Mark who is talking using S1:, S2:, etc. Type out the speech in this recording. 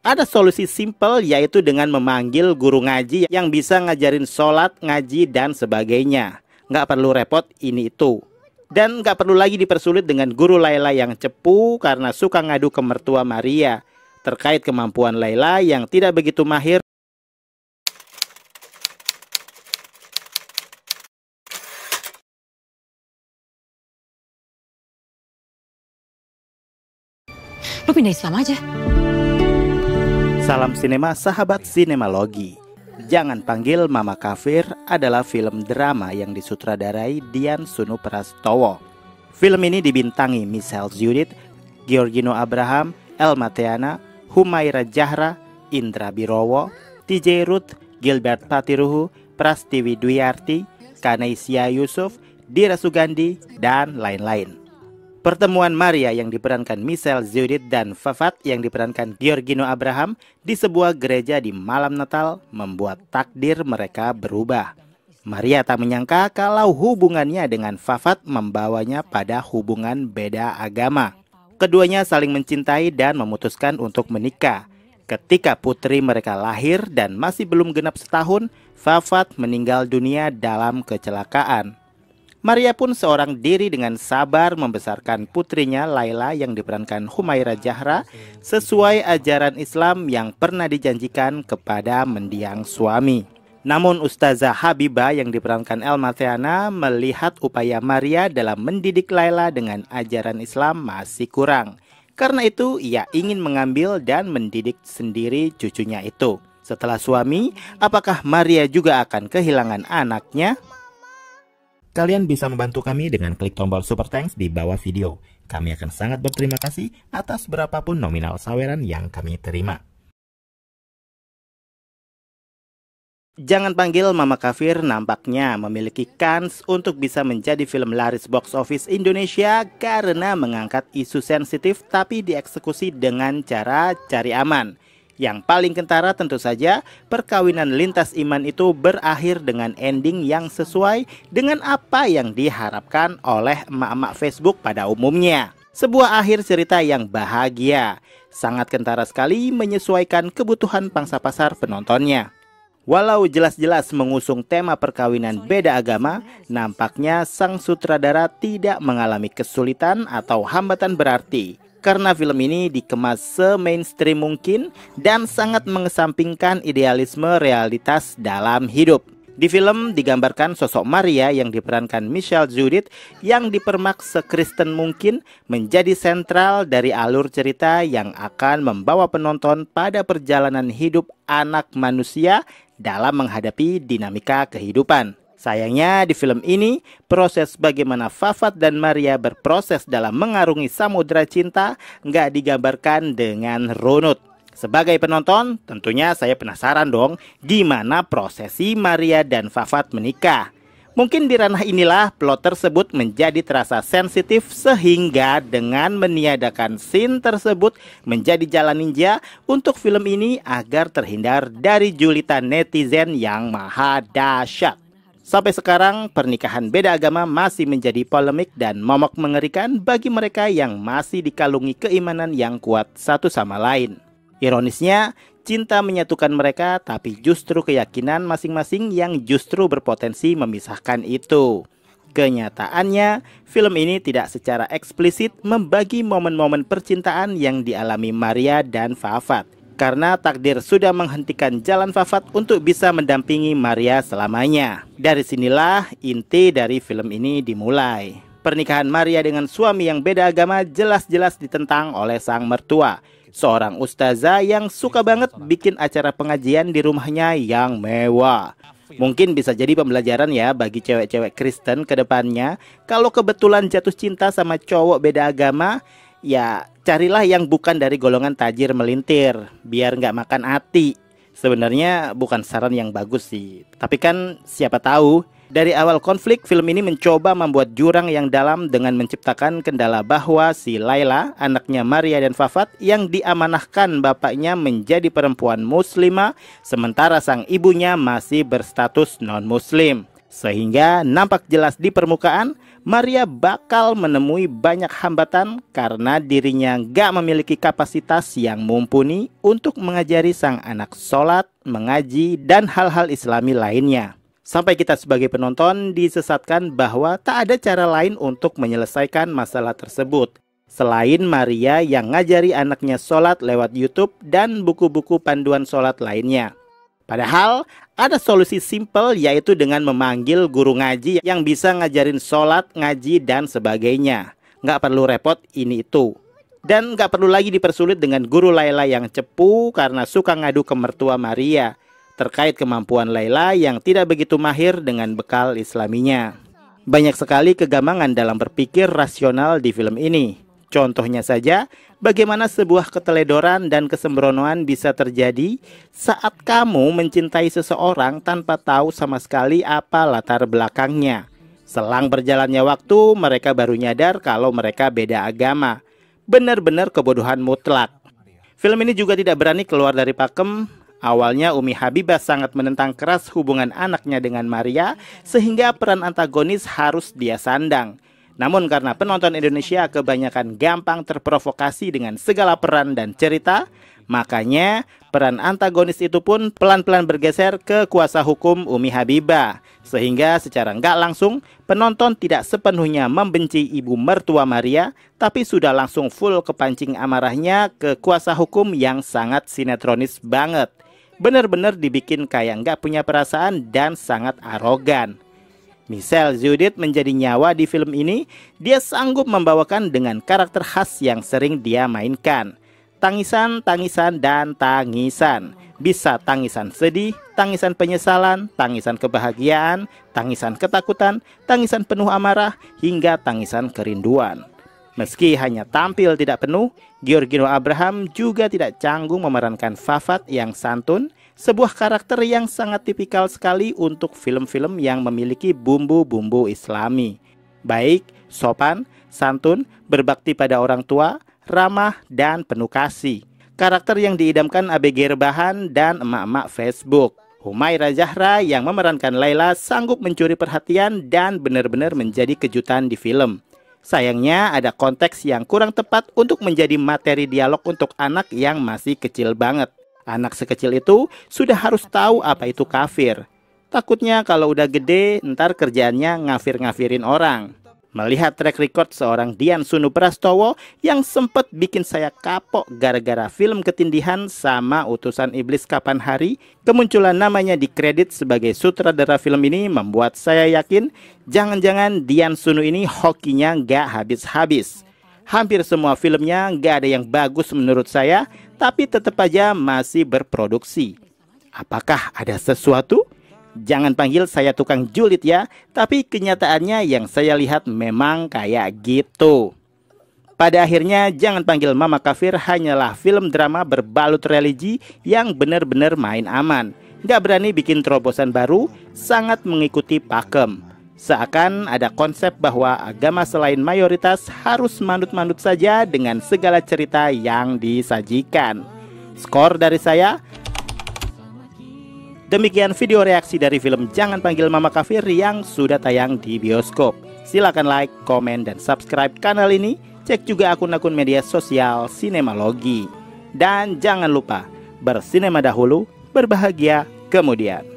S1: Ada solusi simpel, yaitu dengan memanggil guru ngaji yang bisa ngajarin sholat, ngaji, dan sebagainya. Nggak perlu repot ini itu. Dan nggak perlu lagi dipersulit dengan guru Layla yang cepu karena suka ngadu ke mertua Maria terkait kemampuan Layla yang tidak begitu mahir.
S2: Lu pindah Islam aja.
S1: Salam sinema sahabat sinemalogi. Jangan Panggil Mama Kafir adalah film drama yang disutradarai Dian Sunu Prastowo. Film ini dibintangi Michelle Judith, Giorgino Abraham, Elma Theana, Humaira Zahra, Indra Birowo, TJ Ruth, Gilbert Patiruhu, Prastiwi Dwiarti, Kanesia Yusuf, Dira Sugandi, dan lain-lain. Pertemuan Maria yang diperankan Michelle Judith dan Fafat yang diperankan Giorgino Abraham di sebuah gereja di malam Natal membuat takdir mereka berubah. Maria tak menyangka kalau hubungannya dengan Fafat membawanya pada hubungan beda agama. Keduanya saling mencintai dan memutuskan untuk menikah. Ketika putri mereka lahir dan masih belum genap setahun, Fafat meninggal dunia dalam kecelakaan. Maria pun seorang diri dengan sabar membesarkan putrinya Layla yang diperankan Humaira Zahra sesuai ajaran Islam yang pernah dijanjikan kepada mendiang suami. Namun Ustazah Habibah yang diperankan Elma Theana melihat upaya Maria dalam mendidik Layla dengan ajaran Islam masih kurang. Karena itu ia ingin mengambil dan mendidik sendiri cucunya itu. Setelah suami, apakah Maria juga akan kehilangan anaknya? Kalian bisa membantu kami dengan klik tombol Super Thanks di bawah video. Kami akan sangat berterima kasih atas berapapun nominal saweran yang kami terima. Jangan Panggil Mama Kafir nampaknya memiliki kans untuk bisa menjadi film laris box office Indonesia karena mengangkat isu sensitif tapi dieksekusi dengan cara cari aman. Yang paling kentara tentu saja perkawinan lintas iman itu berakhir dengan ending yang sesuai dengan apa yang diharapkan oleh emak-emak Facebook pada umumnya. Sebuah akhir cerita yang bahagia, sangat kentara sekali menyesuaikan kebutuhan pangsa pasar penontonnya. Walau jelas-jelas mengusung tema perkawinan beda agama, nampaknya sang sutradara tidak mengalami kesulitan atau hambatan berarti. Karena film ini dikemas se-mainstream mungkin dan sangat mengesampingkan idealisme realitas dalam hidup. Di film digambarkan sosok Maria yang diperankan Michelle Judith yang dipermak se-Kristen mungkin menjadi sentral dari alur cerita yang akan membawa penonton pada perjalanan hidup anak manusia dalam menghadapi dinamika kehidupan. Sayangnya di film ini, proses bagaimana Fafat dan Maria berproses dalam mengarungi samudera cinta nggak digambarkan dengan runut. Sebagai penonton, tentunya saya penasaran dong gimana prosesi Maria dan Fafat menikah. Mungkin di ranah inilah plot tersebut menjadi terasa sensitif sehingga dengan meniadakan scene tersebut menjadi jalan ninja untuk film ini agar terhindar dari julitan netizen yang maha dahsyat. Sampai sekarang, pernikahan beda agama masih menjadi polemik dan momok mengerikan bagi mereka yang masih dikalungi keimanan yang kuat satu sama lain. Ironisnya, cinta menyatukan mereka, tapi justru keyakinan masing-masing yang justru berpotensi memisahkan itu. Kenyataannya, film ini tidak secara eksplisit membagi momen-momen percintaan yang dialami Maria dan Fafat. Karena takdir sudah menghentikan jalan Fafat untuk bisa mendampingi Maria selamanya. Dari sinilah inti dari film ini dimulai. Pernikahan Maria dengan suami yang beda agama jelas-jelas ditentang oleh sang mertua. Seorang ustazah yang suka banget bikin acara pengajian di rumahnya yang mewah. Mungkin bisa jadi pembelajaran ya bagi cewek-cewek Kristen ke depannya. Kalau kebetulan jatuh cinta sama cowok beda agama, ya carilah yang bukan dari golongan tajir melintir, biar nggak makan hati. Sebenarnya bukan saran yang bagus sih, tapi kan siapa tahu. Dari awal konflik, film ini mencoba membuat jurang yang dalam dengan menciptakan kendala bahwa si Layla, anaknya Maria dan Fafat, yang diamanahkan bapaknya menjadi perempuan muslimah, sementara sang ibunya masih berstatus non-muslim. Sehingga nampak jelas di permukaan, Maria bakal menemui banyak hambatan karena dirinya gak memiliki kapasitas yang mumpuni untuk mengajari sang anak sholat, mengaji, dan hal-hal islami lainnya. Sampai kita sebagai penonton disesatkan bahwa tak ada cara lain untuk menyelesaikan masalah tersebut selain Maria yang ngajari anaknya sholat lewat YouTube dan buku-buku panduan sholat lainnya. Padahal ada solusi simpel, yaitu dengan memanggil guru ngaji yang bisa ngajarin sholat, ngaji, dan sebagainya. Nggak perlu repot ini itu. Dan nggak perlu lagi dipersulit dengan guru Laila yang cepu karena suka ngadu ke mertua Maria terkait kemampuan Laila yang tidak begitu mahir dengan bekal islaminya. Banyak sekali kegambangan dalam berpikir rasional di film ini. Contohnya saja, bagaimana sebuah keteledoran dan kesembronoan bisa terjadi saat kamu mencintai seseorang tanpa tahu sama sekali apa latar belakangnya. Selang berjalannya waktu, mereka baru nyadar kalau mereka beda agama. Benar-benar kebodohan mutlak. Film ini juga tidak berani keluar dari pakem. Awalnya Umi Habibah sangat menentang keras hubungan anaknya dengan Maria, sehingga peran antagonis harus dia sandang. Namun karena penonton Indonesia kebanyakan gampang terprovokasi dengan segala peran dan cerita, makanya peran antagonis itu pun pelan-pelan bergeser ke kuasa hukum Umi Habibah. Sehingga secara nggak langsung penonton tidak sepenuhnya membenci ibu mertua Maria, tapi sudah langsung full kepancing amarahnya ke kuasa hukum yang sangat sinetronis banget. Bener-bener dibikin kayak nggak punya perasaan dan sangat arogan. Michelle Judith menjadi nyawa di film ini. Dia sanggup membawakan dengan karakter khas yang sering dia mainkan. Tangisan, tangisan, dan tangisan. Bisa tangisan sedih, tangisan penyesalan, tangisan kebahagiaan, tangisan ketakutan, tangisan penuh amarah, hingga tangisan kerinduan. Meski hanya tampil tidak penuh, Giorgino Abraham juga tidak canggung memerankan Fafat yang santun, sebuah karakter yang sangat tipikal sekali untuk film-film yang memiliki bumbu-bumbu Islami. Baik, sopan, santun, berbakti pada orang tua, ramah, dan penuh kasih. Karakter yang diidamkan ABG rebahan dan emak-emak Facebook. Humaira Zahra yang memerankan Laila sanggup mencuri perhatian dan benar-benar menjadi kejutan di film. Sayangnya ada konteks yang kurang tepat untuk menjadi materi dialog untuk anak yang masih kecil banget. Anak sekecil itu sudah harus tahu apa itu kafir. Takutnya kalau udah gede, ntar kerjaannya ngafir-ngafirin orang. Melihat track record seorang Dian Sunu Prastowo yang sempat bikin saya kapok gara-gara film ketindihan sama Utusan Iblis Kapan Hari, kemunculan namanya di kredit sebagai sutradara film ini membuat saya yakin jangan-jangan Dian Sunu ini hokinya nggak habis-habis. Hampir semua filmnya nggak ada yang bagus menurut saya, tapi tetap aja masih berproduksi. Apakah ada sesuatu? Jangan panggil saya tukang julid ya, tapi kenyataannya yang saya lihat memang kayak gitu. Pada akhirnya Jangan Panggil Mama Kafir hanyalah film drama berbalut religi yang benar-benar main aman. Gak berani bikin terobosan baru, sangat mengikuti pakem. Seakan ada konsep bahwa agama selain mayoritas harus manut-manut saja dengan segala cerita yang disajikan. Skor dari saya. Demikian video reaksi dari film Jangan Panggil Mama Kafir yang sudah tayang di bioskop. Silakan like, komen, dan subscribe kanal ini. Cek juga akun-akun media sosial Sinemalogi. Dan jangan lupa, bersinema dahulu, berbahagia kemudian.